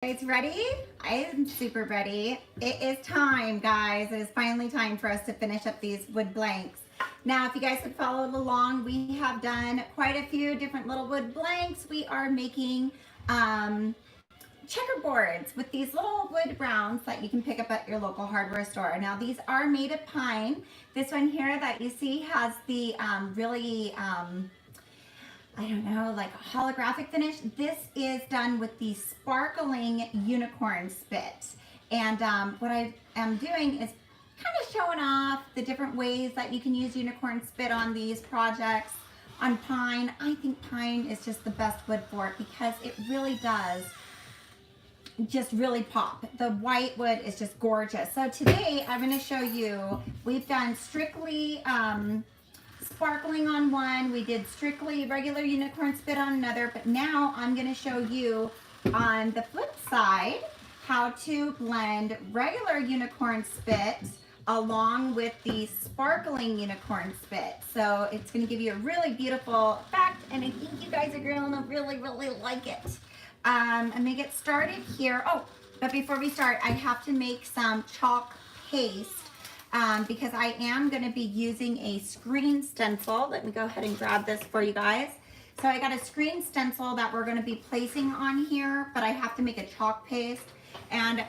Guys ready? I am super ready. It is time, guys. It is finally time for us to finish up these wood blanks. Now, if you guys have followed along, we have done quite a few different little wood blanks. We are making checkerboards with these little wood rounds that you can pick up at your local hardware store. Now, these are made of pine. This one here that you see has the I don't know, like a holographic finish. This is done with the sparkling unicorn spit. And what I am doing is kind of showing off the different ways that you can use unicorn spit on these projects on pine. I think pine is just the best wood for it because it really does just really pop. The white wood is just gorgeous. So today I'm going to show you, we've done strictly sparkling on one, we did strictly regular unicorn spit on another, but now I'm going to show you on the flip side how to blend regular unicorn spit along with the sparkling unicorn spit. So it's going to give you a really beautiful effect, and I think you guys are going to really like it. I'm going to get started here. Oh, but before we start, I have to make some chalk paste because I am going to be using a screen stencil. Let me go ahead and grab this for you guys. So I got a screen stencil that we're going to be placing on here, but I have to make a chalk paste. And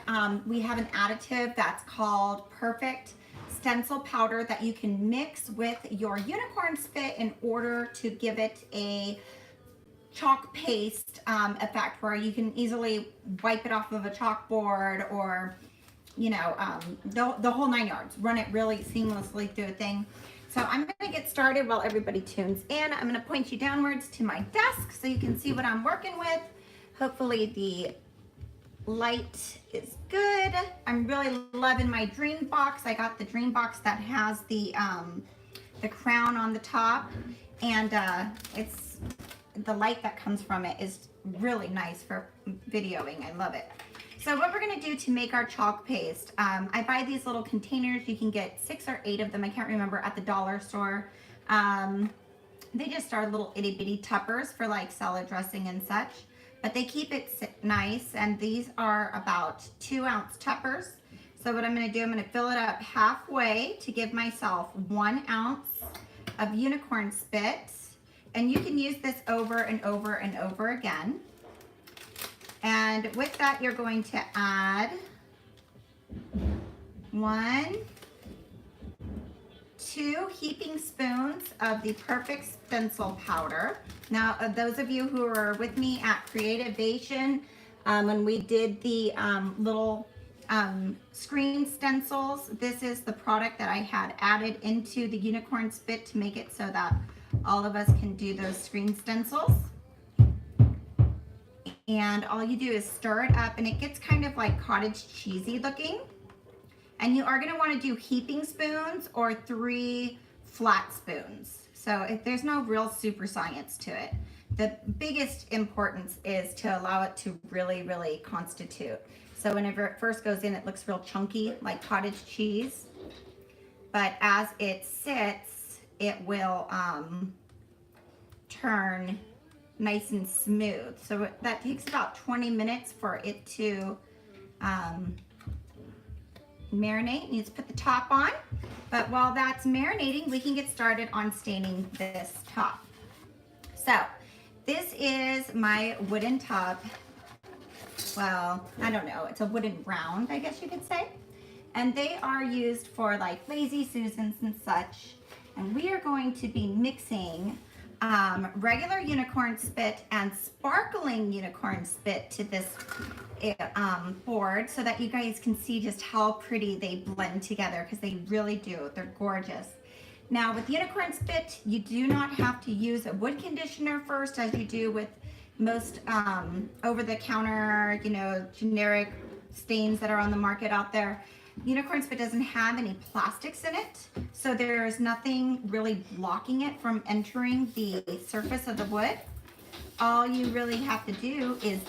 we have an additive that's called Perfect Stencil Powder that you can mix with your unicorn spit in order to give it a chalk paste effect where you can easily wipe it off of a chalkboard or, you know, the whole 9 yards. Run it really seamlessly through a thing. So I'm going to get started while everybody tunes in. I'm going to point you downwards to my desk so you can see what I'm working with. Hopefully the light is good. I'm really loving my dream box. I got the dream box that has the crown on the top, and it's the light that comes from it is really nice for videoing. I love it. So what we're going to do to make our chalk paste, I buy these little containers. You can get 6 or 8 of them. I can't remember, at the dollar store. They just are little itty bitty tuppers for like salad dressing and such, but they keep it nice. And these are about 2-ounce tuppers. So what I'm going to do, I'm going to fill it up halfway to give myself 1 ounce of unicorn spit. And you can use this over and over and over again. And with that, you're going to add 1, 2 heaping spoons of the Perfect Stencil Powder. Now, those of you who are with me at Creativation, when we did the little screen stencils, this is the product that I had added into the unicorn spit to make it so that all of us can do those screen stencils. And all you do is stir it up, and it gets kind of like cottage cheesy looking. And you are going to want to do heaping spoons or 3 flat spoons. So if there's no real super science to it. The biggest importance is to allow it to really constitute. So whenever it first goes in, it looks real chunky like cottage cheese. But as it sits, it will turn nice and smooth. So that takes about 20 minutes for it to marinate. You need to put the top on. But while that's marinating, we can get started on staining this top. So this is my wooden tub. Well, I don't know. It's a wooden round, I guess you could say. And they are used for like Lazy Susans and such. And we are going to be mixing regular unicorn spit and sparkling unicorn spit to this board so that you guys can see just how pretty they blend together, because they really do. They're gorgeous. Now with unicorn spit, you do not have to use a wood conditioner first as you do with most over-the-counter, you know, generic stains that are on the market out there. Unicorn spit doesn't have any plastics in it, so there's nothing really blocking it from entering the surface of the wood. All you really have to do is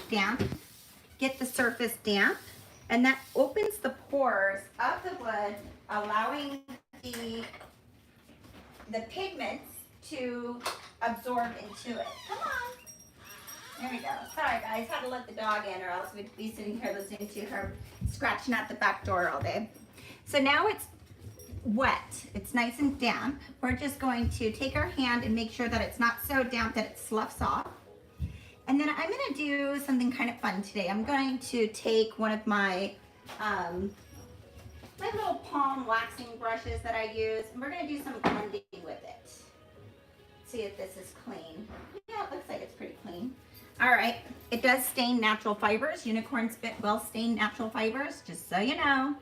get the surface damp, and that opens the pores of the wood, allowing the pigments to absorb into it. Come on. There we go. Sorry guys, had to let the dog in or else we'd be sitting here listening to her scratching at the back door all day. So now it's wet. It's nice and damp. We're just going to take our hand and make sure that it's not so damp that it sloughs off. And then I'm gonna do something kind of fun today. I'm going to take one of my my little palm waxing brushes that I use, and we're gonna do some blending with it. See if this is clean. Yeah, it looks like it's pretty clean. All right, it does stain natural fibers. Unicorn Spit will stain natural fibers, just so you know.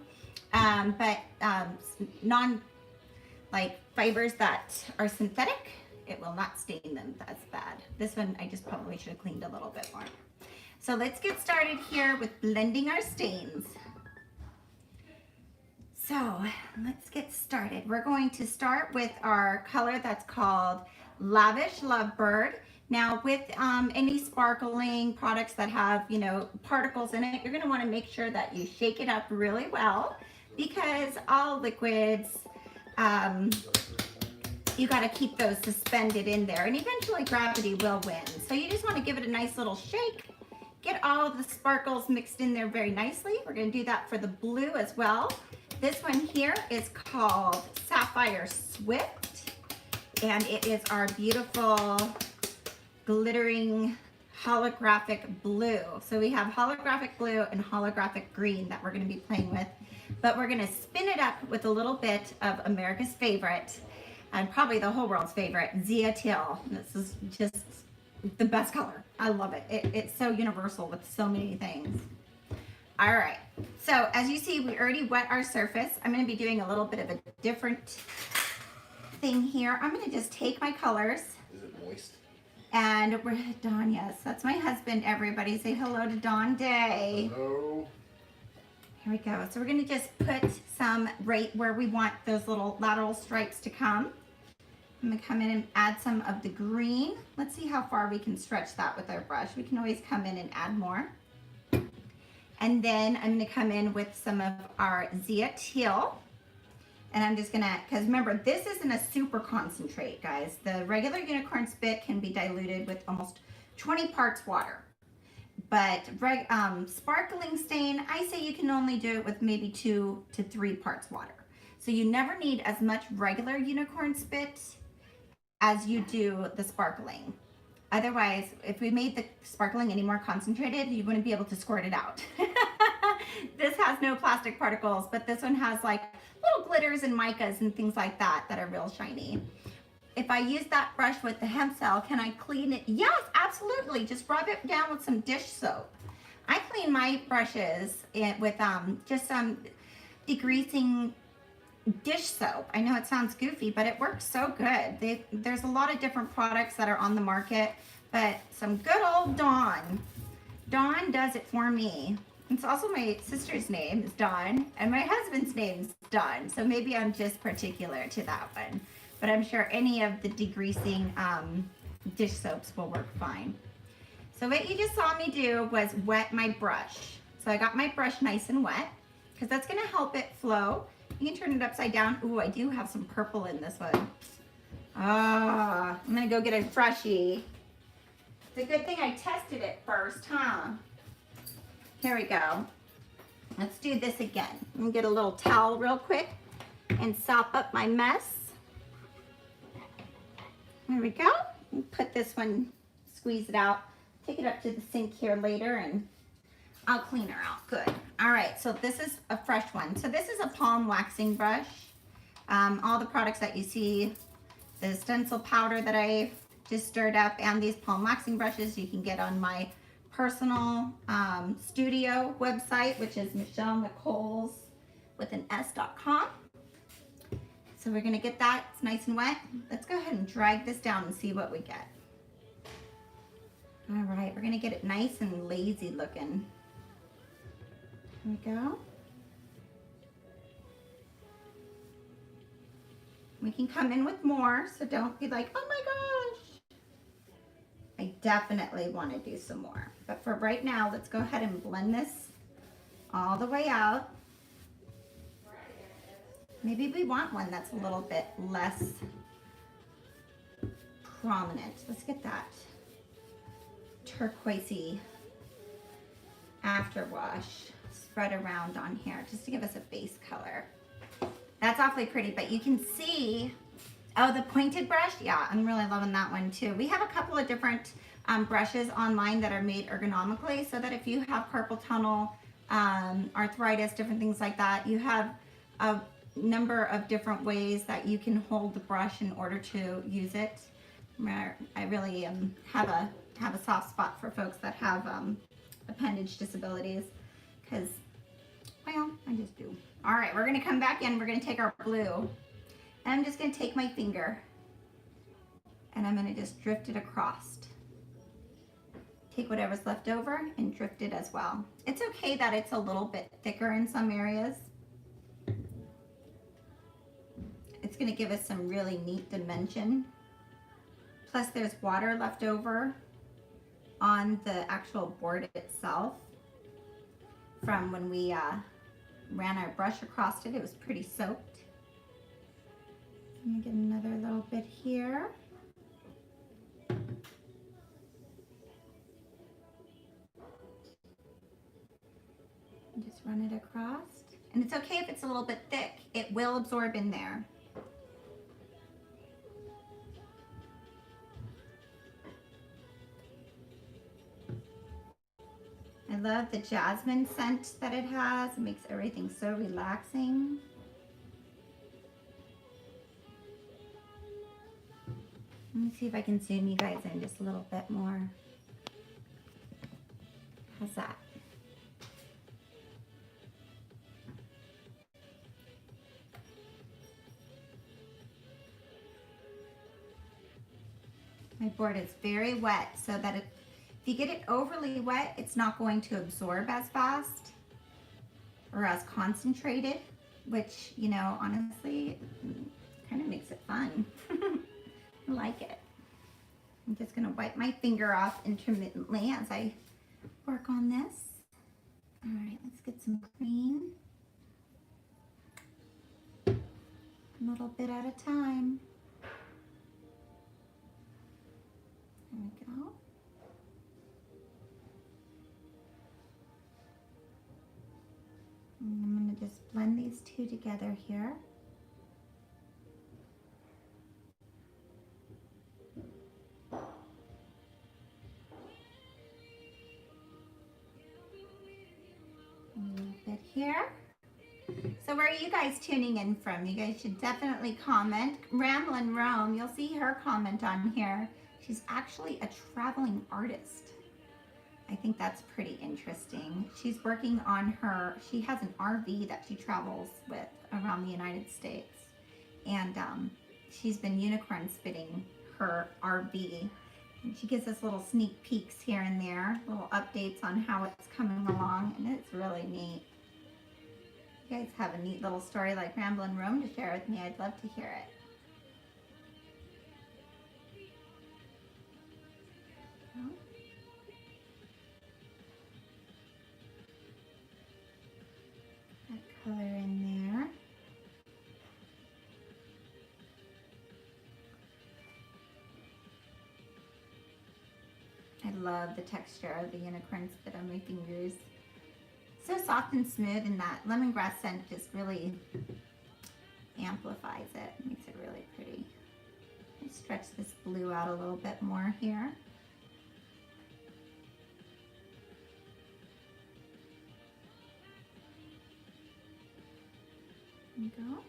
But like fibers that are synthetic, it will not stain them. That's bad. This one I just probably should have cleaned a little bit more. So let's get started here with blending our stains. So let's get started. We're going to start with our color that's called Lavish Lovebird. Now with any sparkling products that have, you know, particles in it, you're gonna wanna make sure that you shake it up really well, because all liquids, you gotta keep those suspended in there, and eventually gravity will win. So you just wanna give it a nice little shake, get all the sparkles mixed in there very nicely. We're gonna do that for the blue as well. This one here is called Sapphire Whipped, and it is our beautiful glittering holographic blue. So we have holographic blue and holographic green that we're gonna be playing with, but we're gonna spin it up with a little bit of America's favorite, and probably the whole world's favorite, Zia Teal. This is just the best color. I love it. It's so universal with so many things. All right, so as you see, we already wet our surface. I'm gonna be doing a little bit of a different thing here. I'm gonna just take my colors. Is it moist? And we're, Don, yes, that's my husband, everybody. Say hello to Don Day. Hello. Here we go. So we're gonna just put some right where we want those little lateral stripes to come. I'm gonna come in and add some of the green. Let's see how far we can stretch that with our brush. We can always come in and add more. And then I'm gonna come in with some of our Zia Teal. And I'm just gonna, because remember, this isn't a super concentrate, guys. The regular Unicorn Spit can be diluted with almost 20 parts water. But sparkling stain, I say you can only do it with maybe 2 to 3 parts water. So you never need as much regular Unicorn Spit as you do the sparkling. Otherwise, if we made the sparkling any more concentrated, you wouldn't be able to squirt it out. This has no plastic particles, but this one has like little glitters and micas and things like that that are real shiny. If I use that brush with the hemp cell, can I clean it? Yes, absolutely. Just rub it down with some dish soap. I clean my brushes with just some degreasing dish soap. I know it sounds goofy, but it works so good. There's a lot of different products that are on the market, but some good old Dawn. Dawn does it for me. It's also my sister's name is Dawn, and my husband's name's Dawn, so maybe I'm just particular to that one. But I'm sure any of the degreasing dish soaps will work fine. So what you just saw me do was wet my brush. So I got my brush nice and wet, because that's gonna help it flow. You can turn it upside down. Ooh, I do have some purple in this one. Ah, I'm gonna go get a freshie. It's a good thing I tested it first, huh? Here we go. Let's do this again. I'm gonna get a little towel real quick and sop up my mess. There we go. Put this one, squeeze it out. Take it up to the sink here later and I'll clean her out. Good. All right, so this is a fresh one. So this is a palm waxing brush. All the products that you see, the stencil powder that I just stirred up and these palm waxing brushes you can get on my personal studio website, which is Michelle Nichols with an S.com. So we're gonna get that, it's nice and wet. Let's go ahead and drag this down and see what we get. All right, we're gonna get it nice and lazy looking. Here we go. We can come in with more, so don't be like, oh my gosh. I definitely want to do some more. But for right now, let's go ahead and blend this all the way out. Maybe we want one that's a little bit less prominent. Let's get that turquoisey after wash spread around on here just to give us a base color. That's awfully pretty, but you can see, oh, the pointed brush, yeah, I'm really loving that one too. We have a couple of different brushes online that are made ergonomically so that if you have carpal tunnel, arthritis, different things like that, you have a number of different ways that you can hold the brush in order to use it. I really have a soft spot for folks that have appendage disabilities because, well, I just do. All right, we're gonna come back in, we're gonna take our blue, and I'm just gonna take my finger and I'm gonna just drift it across. Take whatever's left over and drift it as well. It's okay that it's a little bit thicker in some areas. It's gonna give us some really neat dimension. Plus there's water left over on the actual board itself from when we ran our brush across it. It was pretty soaked. Let me get another little bit here. And just run it across. And it's okay if it's a little bit thick. It will absorb in there. I love the jasmine scent that it has. It makes everything so relaxing. Let me see if I can zoom you guys in just a little bit more. How's that? My board is very wet so that if you get it overly wet, it's not going to absorb as fast or as concentrated, which, you know, honestly, kind of makes it fun. I like it. I'm just gonna wipe my finger off intermittently as I work on this. All right, let's get some green. A little bit at a time. There we go. And I'm going to just blend these two together here. A little bit here. So where are you guys tuning in from? You guys should definitely comment. Ramblin' Rome, you'll see her comment on here. She's actually a traveling artist. I think that's pretty interesting. She's working on her, she has an RV that she travels with around the United States. And she's been unicorn spitting her RV. And she gives us little sneak peeks here and there, little updates on how it's coming along, and it's really neat. If you guys have a neat little story like Ramblin' Rome to share with me, I'd love to hear it. That color in there. I love the texture of the unicorn spit on my fingers. So soft and smooth, and that lemongrass scent just really amplifies it, makes it really pretty. Let's stretch this blue out a little bit more here. There we go.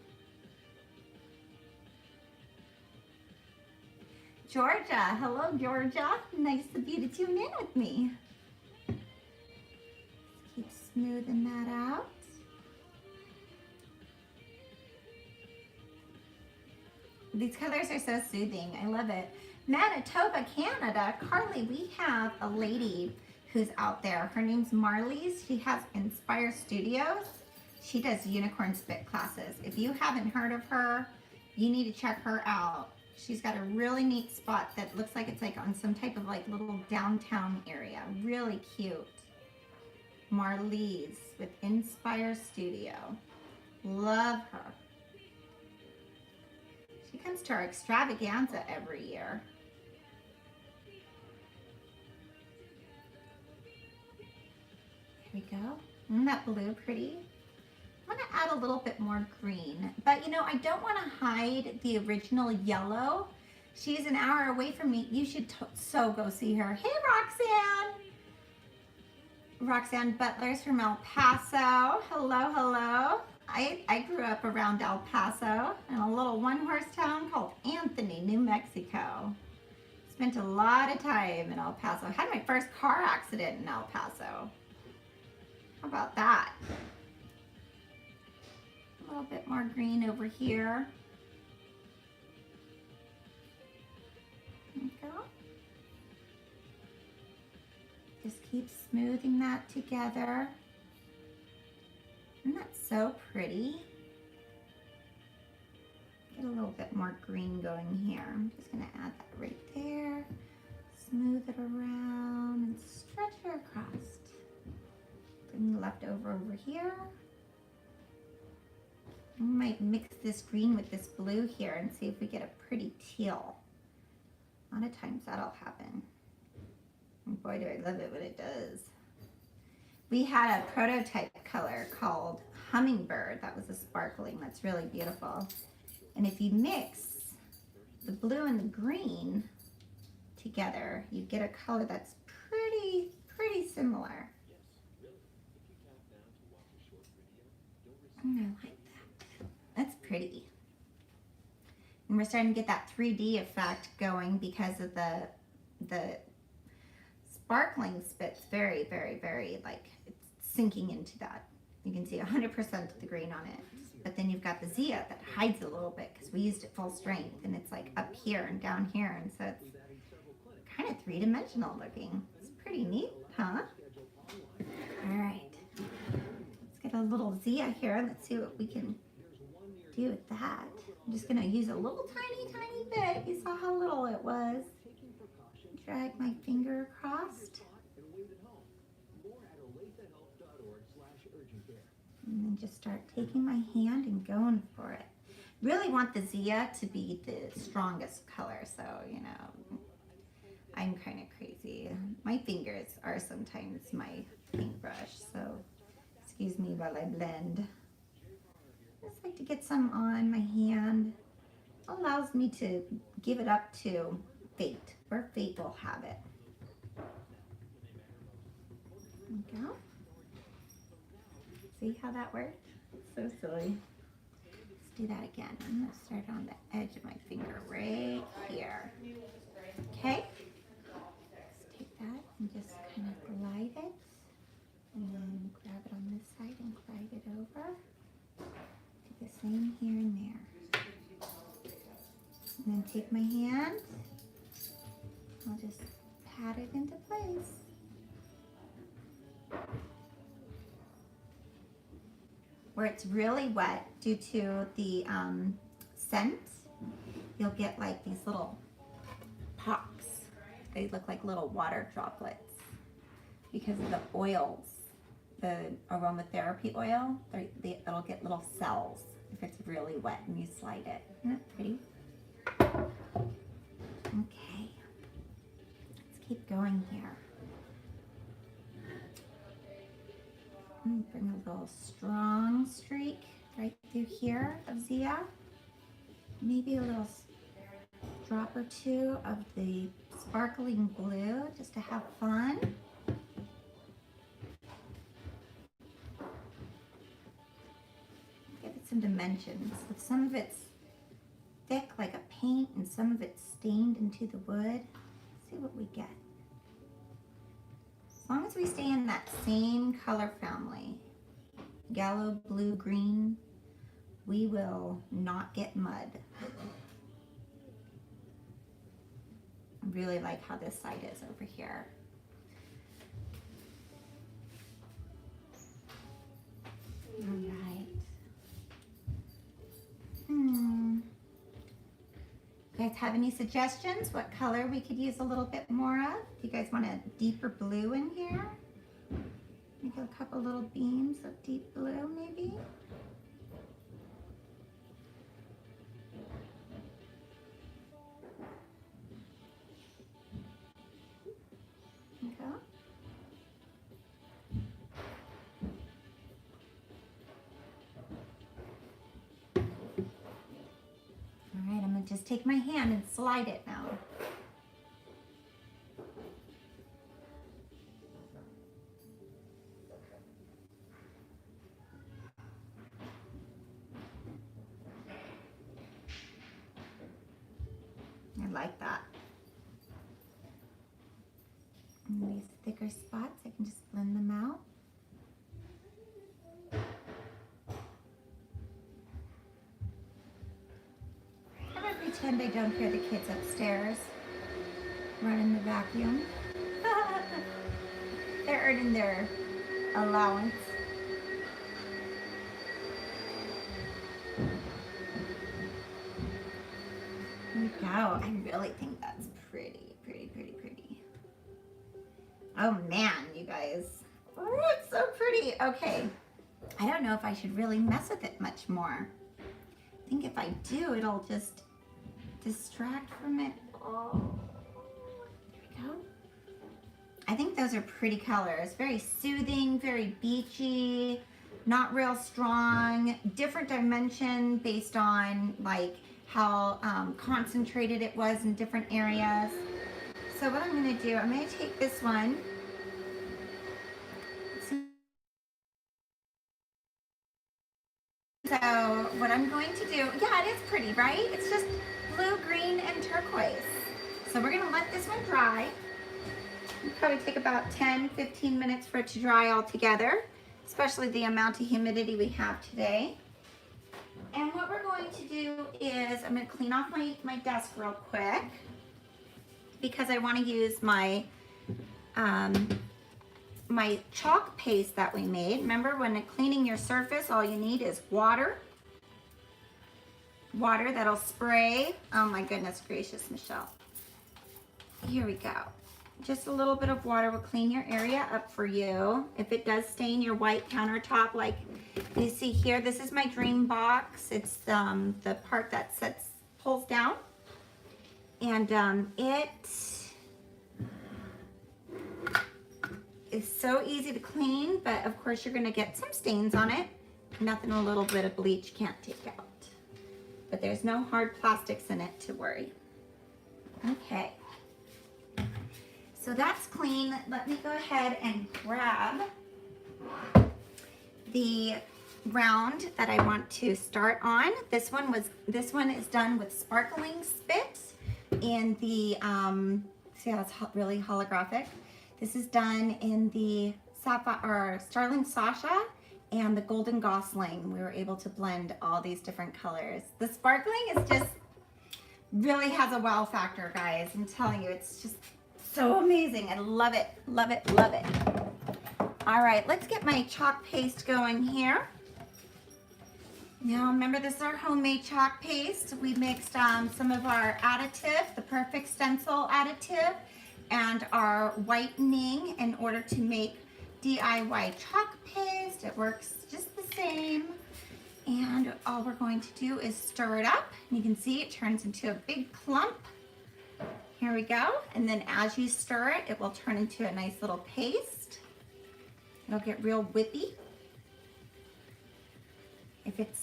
Georgia, hello Georgia. Nice of you to tune in with me. Keep smoothing that out. These colors are so soothing. I love it. Manitoba, Canada. Carly, we have a lady who's out there. Her name's Marley's. She has Inspire Studios. She does unicorn spit classes. If you haven't heard of her, you need to check her out. She's got a really neat spot that looks like it's like on some type of like little downtown area. Really cute. Marley's with Inspire Studio. Love her. She comes to our extravaganza every year. we go. Isn't that blue pretty? I'm gonna add a little bit more green, but you know, I don't wanna hide the original yellow. She's an hour away from me. You should so go see her. Hey, Roxanne. Roxanne Butler's from El Paso. Hello, hello. I grew up around El Paso in a little one-horse town called Anthony, New Mexico. Spent a lot of time in El Paso. I had my first car accident in El Paso. How about that? A little bit more green over here. There we go. Just keep smoothing that together. Isn't that so pretty? Get a little bit more green going here. I'm just gonna add that right there. Smooth it around and stretch it across. Bring the leftover over here. I might mix this green with this blue here and see if we get a pretty teal. A lot of times that'll happen. And boy, do I love it when it does. We had a prototype color called Hummingbird. That was a sparkling. That's really beautiful. And if you mix the blue and the green together, you get a color that's pretty similar. And I like that. That's pretty. And we're starting to get that 3D effect going because of the sparkling spit's very like it's sinking into that. You can see 100% of the green on it. But then you've got the Zia that hides a little bit because we used it full strength and it's like up here and down here, and so it's kind of three-dimensional looking. It's pretty neat, huh? All right. Let's get a little Zia here. Let's see what we can do with that. I'm just gonna use a little tiny bit. You saw how little it was. Drag my finger across. And then just start taking my hand and going for it. Really want the Zia to be the strongest color, so you know, I'm kind of crazy. My fingers are sometimes my paintbrush, so excuse me while I blend. I just like to get some on my hand. Allows me to give it up to fate, where fate will have it. There we go. See how that worked? So silly. Let's do that again. I'm gonna start on the edge of my finger right here. Okay? Let's take that and just kind of glide it. And then grab it on this side and glide it over. Do the same here and there. And then take my hand. I'll just pat it into place. Where it's really wet due to the scent, you'll get like these little pops. They look like little water droplets because of the oils, the aromatherapy oil. It'll get little cells if it's really wet and you slide it. Isn't that pretty? Okay, let's keep going here. Bring a little strong streak right through here of Zia. Maybe a little drop or two of the sparkling blue just to have fun. Give it some dimensions. With some of it's thick like a paint and some of it's stained into the wood. Let's see what we get. As long as we stay in that same color family, yellow, blue, green, we will not get mud. I really like how this side is over here. All right. You guys have any suggestions what color we could use a little bit more of? Do you guys want a deeper blue in here? Make a couple little beams of deep blue maybe? Okay. take my hand and slide it now. I like that. And these thicker spots, I can just blend them out. I'm gonna pretend I don't hear the kids upstairs running the vacuum. They're earning their allowance. There we go. I really think that's pretty. Oh man, you guys. Oh, it's so pretty. Okay. I don't know if I should really mess with it much more. I think if I do, it'll just distract from it. Oh, there we go. I think those are pretty colors. Very soothing, very beachy, not real strong, different dimension based on like how concentrated it was in different areas. So what I'm going to do, I'm going to take this one. So what I'm going to do, yeah, it is pretty, right? It's just blue, green, and turquoise. So we're going to let this one dry. It'll probably take about 10-15 minutes for it to dry all together, especially the amount of humidity we have today. And what we're going to do is I'm going to clean off my desk real quick because I want to use my my chalk paste that we made. Remember, when cleaning your surface, all you need is water. Water that'll spray. Oh my goodness gracious, Michelle. Here we go. Just a little bit of water will clean your area up for you. If it does stain your white countertop like you see here, this is my dream box. It's the part that pulls down. And it is so easy to clean, but of course you're gonna get some stains on it. Nothing a little bit of bleach can't take out. But there's no hard plastics in it to worry. Okay. So that's clean. Let me go ahead and grab the round that I want to start on. This one is done with sparkling spit in the see how it's really holographic. This is done in the Sapphire or Starling Sasha and the Golden Gosling. We were able to blend all these different colors. The sparkling is just really has a wow factor, guys. I'm telling you, it's just so amazing. I love it, love it, love it. All right, let's get my chalk paste going here. Now remember, this is our homemade chalk paste. We mixed some of our additive, the Perfect Stencil additive, and our whitening in order to make DIY chalk paste. It works just the same. And all we're going to do is stir it up. You can see it turns into a big clump. Here we go. And then as you stir it, it will turn into a nice little paste. It'll get real whippy. If it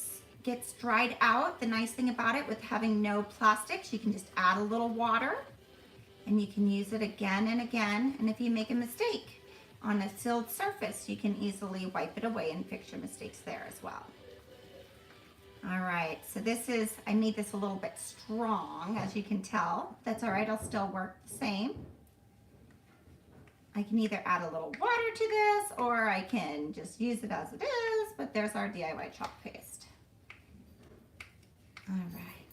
gets dried out, the nice thing about it with having no plastics, you can just add a little water and you can use it again and again. And if you make a mistake on a sealed surface, you can easily wipe it away and fix your mistakes there as well. All right, so this is, I made this a little bit strong, as you can tell. That's all right, I'll still work the same. I can either add a little water to this or I can just use it as it is, but there's our DIY chalk paste. All right.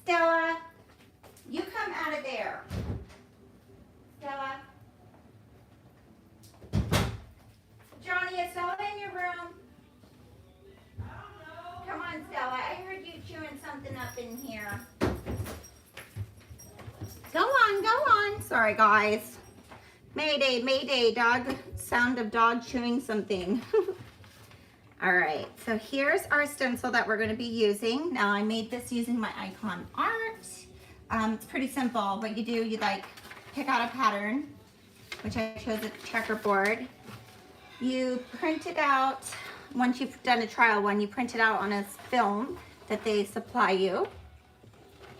Stella, you come out of there. Stella. Johnny, is Stella in your room? Come on, Stella. I heard you chewing something up in here. Go on, go on. Sorry, guys. Mayday, mayday, dog. Sound of dog chewing something. All right, so here's our stencil that we're going to be using. Now, I made this using my icon art. It's pretty simple. What you do, you like pick out a pattern, which I chose a checkerboard. You print it out. Once you've done a trial one, you print it out on a film that they supply you.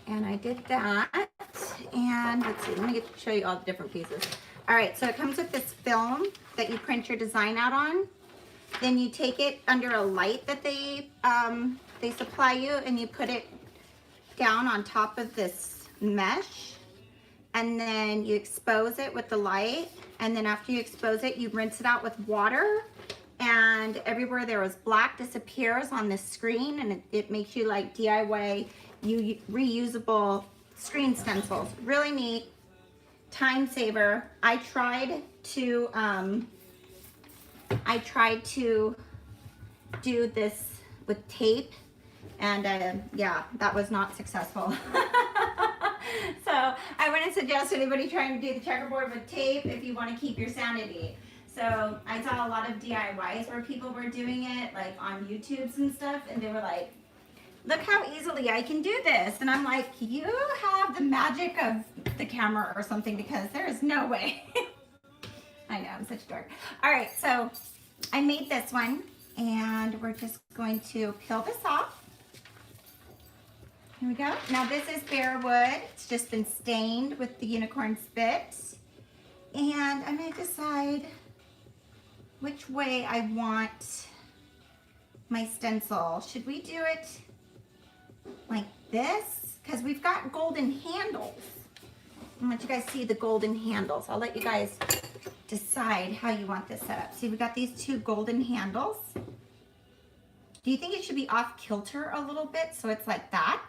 And I did that. And let's see, let me show you all the different pieces. All right, so it comes with this film that you print your design out on. Then you take it under a light that they supply you, and you put it down on top of this mesh, and then you expose it with the light, and then after you expose it, you rinse it out with water, and everywhere there was black disappears on this screen, and it makes you like DIY reusable screen stencils. Really neat, time saver. I tried to do this with tape, and yeah, that was not successful. So I wouldn't suggest anybody trying to do the checkerboard with tape if you want to keep your sanity. So I saw a lot of DIYs where people were doing it like on YouTubes and stuff, and they were like, look how easily I can do this. And I'm like, you have the magic of the camera or something, because there is no way. I know, I'm such a dork. All right, so I made this one, and we're just going to peel this off. Here we go. Now this is bare wood. It's just been stained with the unicorn spit. And I'm gonna decide which way I want my stencil. Should we do it like this? Because we've got golden handles. I want you guys to see the golden handles. I'll let you guys decide how you want this set up. See, we got these two golden handles. Do you think it should be off kilter a little bit so it's like that?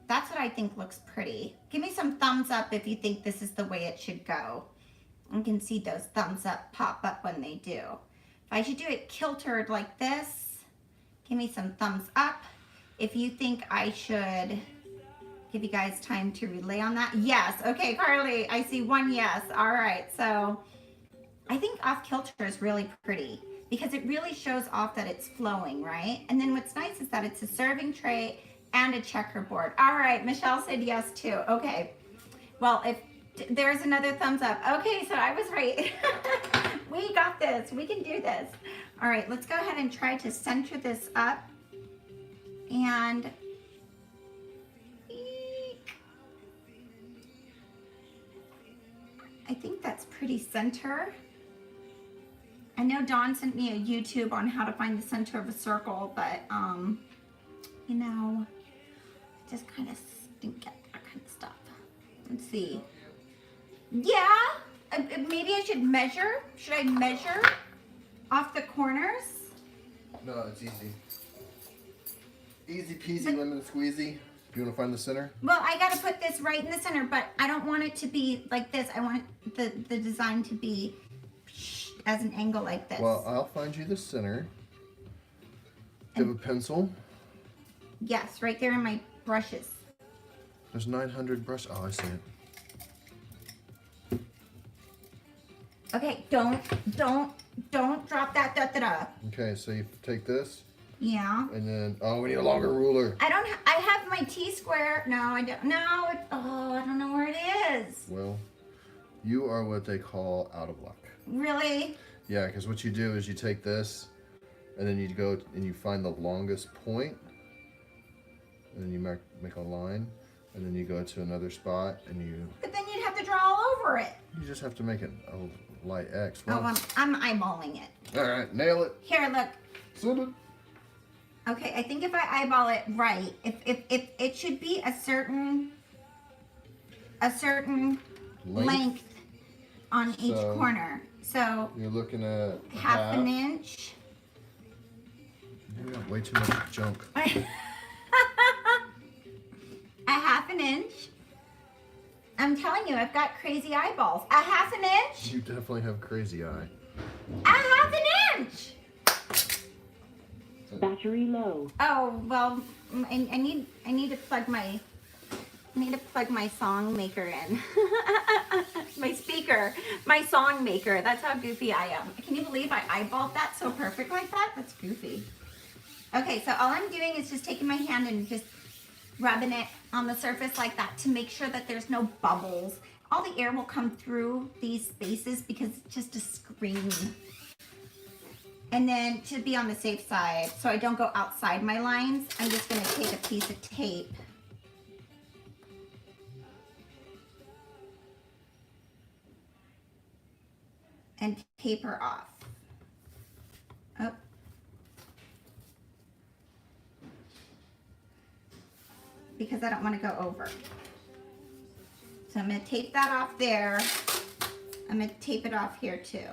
That's what I think looks pretty. Give me some thumbs up if you think this is the way it should go. You can see those thumbs up pop up when they do. If I should do it kiltered like this, give me some thumbs up. If you think I should give you guys time to relay on that. Yes, okay, Carly, I see one yes. All right, so I think off kilter is really pretty because it really shows off that it's flowing, right? And then what's nice is that it's a serving tray and a checkerboard. All right, Michelle said yes too. Okay, well, if there's another thumbs up. Okay, so I was right. We got this. We can do this. All right, let's go ahead and try to center this up. And I think that's pretty center. I know Dawn sent me a YouTube on how to find the center of a circle, but you know, I just kind of stink at that kind of stuff. Let's see. Yeah, maybe I should measure. Should I measure off the corners? No, it's easy. Easy peasy, lemon squeezy. You want to find the center? Well, I got to put this right in the center, but I don't want it to be like this. I want the design to be as an angle like this. Well, I'll find you the center. Do you have a pencil? Yes, right there in my brushes. There's 900 brushes. Oh, I see it. Okay, don't drop that da-da-da. Okay, so you take this. Yeah. And then, oh, we need a longer ruler. I have my T-square. No, I don't. No, I don't know where it is. Well, you are what they call out of luck. Really? Yeah, because what you do is you take this, and then you go and you find the longest point, and then you make a line, and then you go to another spot, and you... But then you'd have to draw all over it. You just have to make it a light X. Well, oh, I'm eyeballing it. All right, nail it. Here, look. Send it. Okay, I think if I eyeball it right, if it should be a certain length on each corner. So you're looking at half an inch. You got way too much junk. A half an inch. I'm telling you, I've got crazy eyeballs. A half an inch. You definitely have crazy eye. A half an inch. Battery low. Oh well, I need to plug my song maker in. My speaker, my song maker. That's how goofy I am. Can you believe I eyeballed that so perfect like that? That's goofy. Okay, so all I'm doing is just taking my hand and just rubbing it on the surface like that to make sure that there's no bubbles. All the air will come through these spaces because it's just a screen. And then to be on the safe side, so I don't go outside my lines, I'm just gonna take a piece of tape and taper off. Oh. Because I don't want to go over. So I'm going to tape that off there. I'm going to tape it off here too.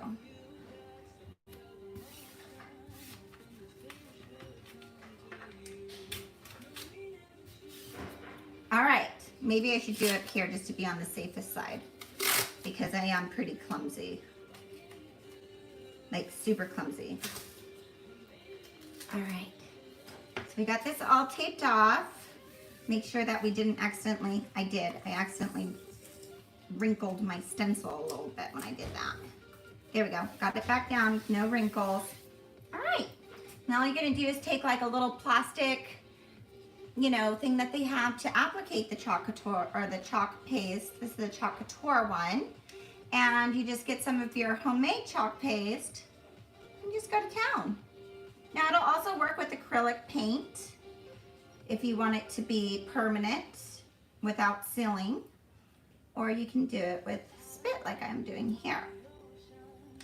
All right, maybe I should do it here just to be on the safest side because I am pretty clumsy. Like super clumsy. All right, so we got this all taped off. Make sure that we didn't accidentally, I accidentally wrinkled my stencil a little bit when I did that. There we go, got it back down, no wrinkles. All right, now all you're gonna do is take like a little plastic, you know, thing that they have to applicate the chalk couture or the chalk paste. This is the chalk couture one. And you just get some of your homemade chalk paste and just go to town. Now it'll also work with acrylic paint if you want it to be permanent without sealing, or you can do it with spit like I'm doing here.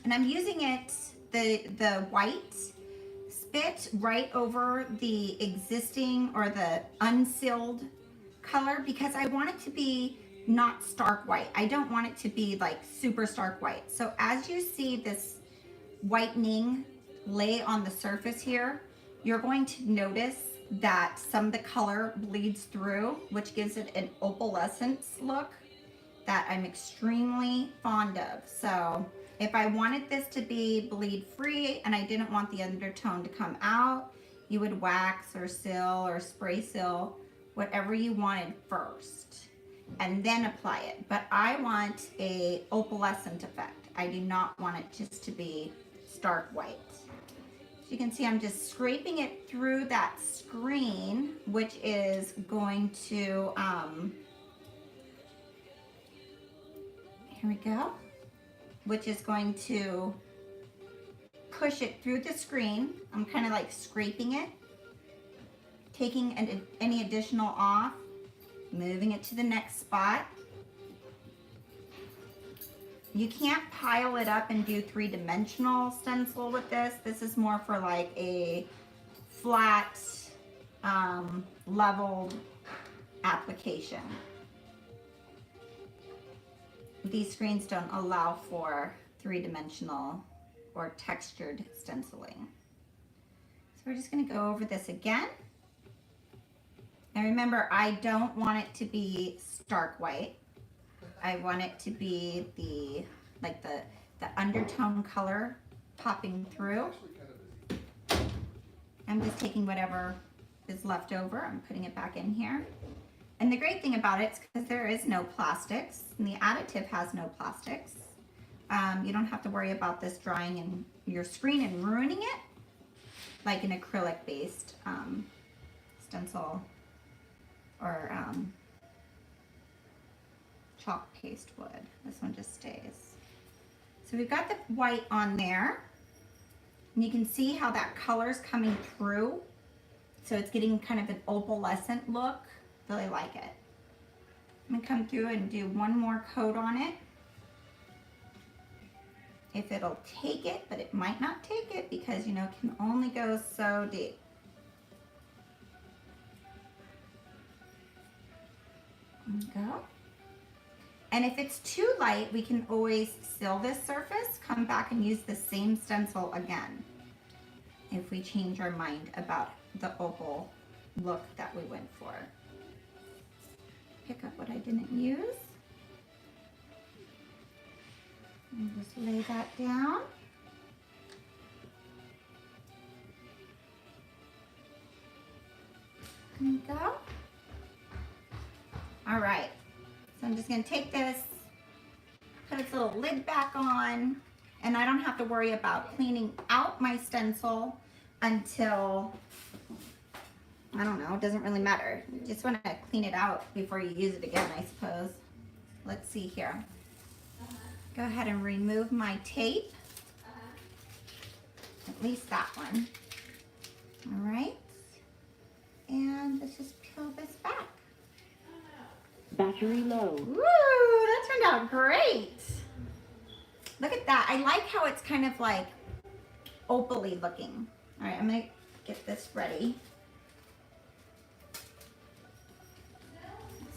And I'm using it, the white spit right over the existing or the unsealed color because I want it to be not stark white. I don't want it to be like super stark white. So as you see this whitening lay on the surface here, you're going to notice that some of the color bleeds through, which gives it an opalescence look that I'm extremely fond of. So if I wanted this to be bleed free and I didn't want the undertone to come out, you would wax or seal or spray seal, whatever you wanted first, and then apply it. But I want a opalescent effect. I do not want it just to be stark white. So you can see I'm just scraping it through that screen, which is going to, here we go, which is going to push it through the screen. I'm kind of like scraping it, taking any additional off, moving it to the next spot. You can't pile it up and do three-dimensional stencil with this. This is more for like a flat, leveled application. These screens don't allow for three-dimensional or textured stenciling. So we're just gonna go over this again. And remember, I don't want it to be stark white. I want it to be the undertone color popping through. I'm just taking whatever is left over, I'm putting it back in here. And the great thing about it is because there is no plastics, and the additive has no plastics, you don't have to worry about this drying in your screen and ruining it, like an acrylic-based stencil or chalk paste would. This one just stays. So we've got the white on there, and you can see how that color's coming through. So it's getting kind of an opalescent look. Really like it. I'm gonna come through and do one more coat on it. If it'll take it, but it might not take it because, you know, it can only go so deep. There we go. And if it's too light, we can always seal this surface, come back and use the same stencil again if we change our mind about the opal look that we went for. Pick up what I didn't use. And just lay that down. There we go. All right. So I'm just going to take this, put its little lid back on, and I don't have to worry about cleaning out my stencil until, I don't know, it doesn't really matter. You just want to clean it out before you use it again, I suppose. Let's see here. Go ahead and remove my tape. At least that one. All right. And let's just peel this back. Battery low. Woo, that turned out great. Look at that. I like how it's kind of like opally looking. All right, I'm gonna get this ready.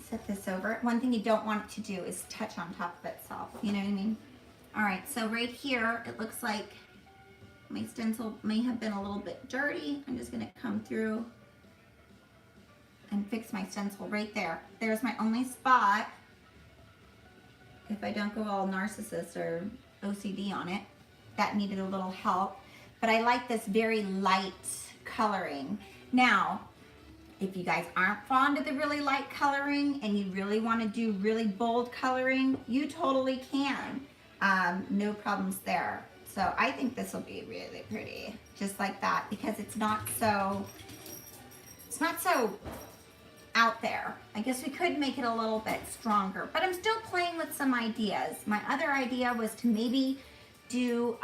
Set this over. One thing you don't want it to do is touch on top of itself. You know what I mean? All right, so right here, it looks like my stencil may have been a little bit dirty. I'm just gonna come through and fix my stencil right there. There's my only spot. If I don't go all narcissist or OCD on it, that needed a little help. But I like this very light coloring. Now, if you guys aren't fond of the really light coloring and you really want to do really bold coloring, you totally can. No problems there. So I think this will be really pretty, just like that, because it's not so out there. I guess we could make it a little bit stronger, but I'm still playing with some ideas. My other idea was to maybe do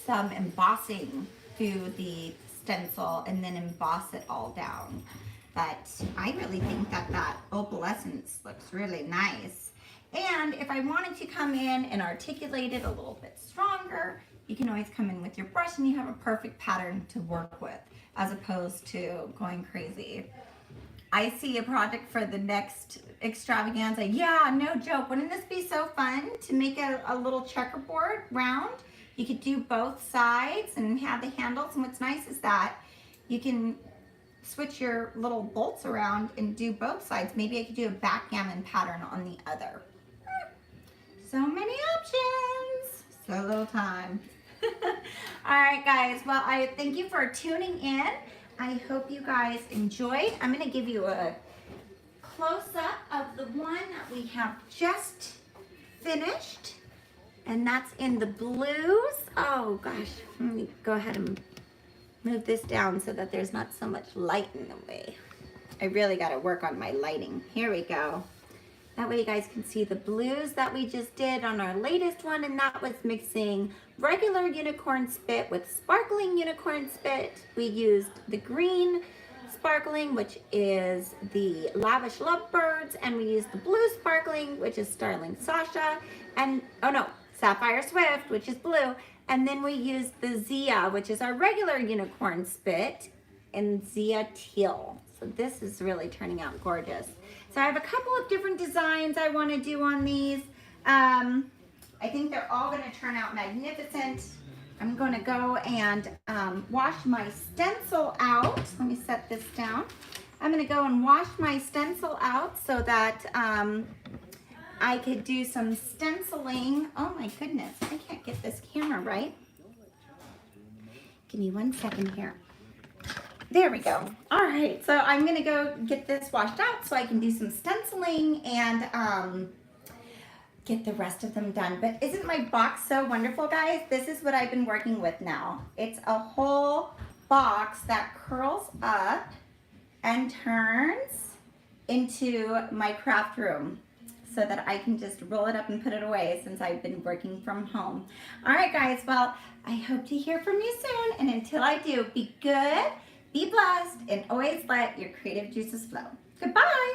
some embossing through the stencil and then emboss it all down. But I really think that that opalescence looks really nice. And if I wanted to come in and articulate it a little bit stronger, you can always come in with your brush and you have a perfect pattern to work with, as opposed to going crazy. I see a project for the next extravaganza. Yeah, no joke. Wouldn't this be so fun to make a little checkerboard round? You could do both sides and have the handles. And what's nice is that you can switch your little bolts around and do both sides. Maybe I could do a backgammon pattern on the other. So many options, so little time. All right, guys. Well, I thank you for tuning in. I hope you guys enjoyed. I'm going to give you a close-up of the one that we have just finished, and that's in the blues. Oh, gosh. Let me go ahead and move this down so that there's not so much light in the way. I really got to work on my lighting. Here we go. That way you guys can see the blues that we just did on our latest one, and that was mixing regular unicorn spit with sparkling unicorn spit. We used the green sparkling, which is the Lavish Lovebirds, and we used the blue sparkling, which is Starling Sasha, and, oh no, Sapphire Swift, which is blue, and then we used the Zia, which is our regular unicorn spit, and Zia Teal. So this is really turning out gorgeous. So I have a couple of different designs I want to do on these. I think they're all going to turn out magnificent. I'm going to go and wash my stencil out. Let me set this down. I'm going to go and wash my stencil out so that I could do some stenciling. Oh my goodness, I can't get this camera right. Give me 1 second here. There we go. All right, so I'm gonna go get this washed out so I can do some stenciling and get the rest of them done. But isn't my box so wonderful, guys? This is what I've been working with now. It's a whole box that curls up and turns into my craft room so that I can just roll it up and put it away since I've been working from home. All right, guys, well, I hope to hear from you soon. And until I do, be good, be blessed, and always let your creative juices flow. Goodbye.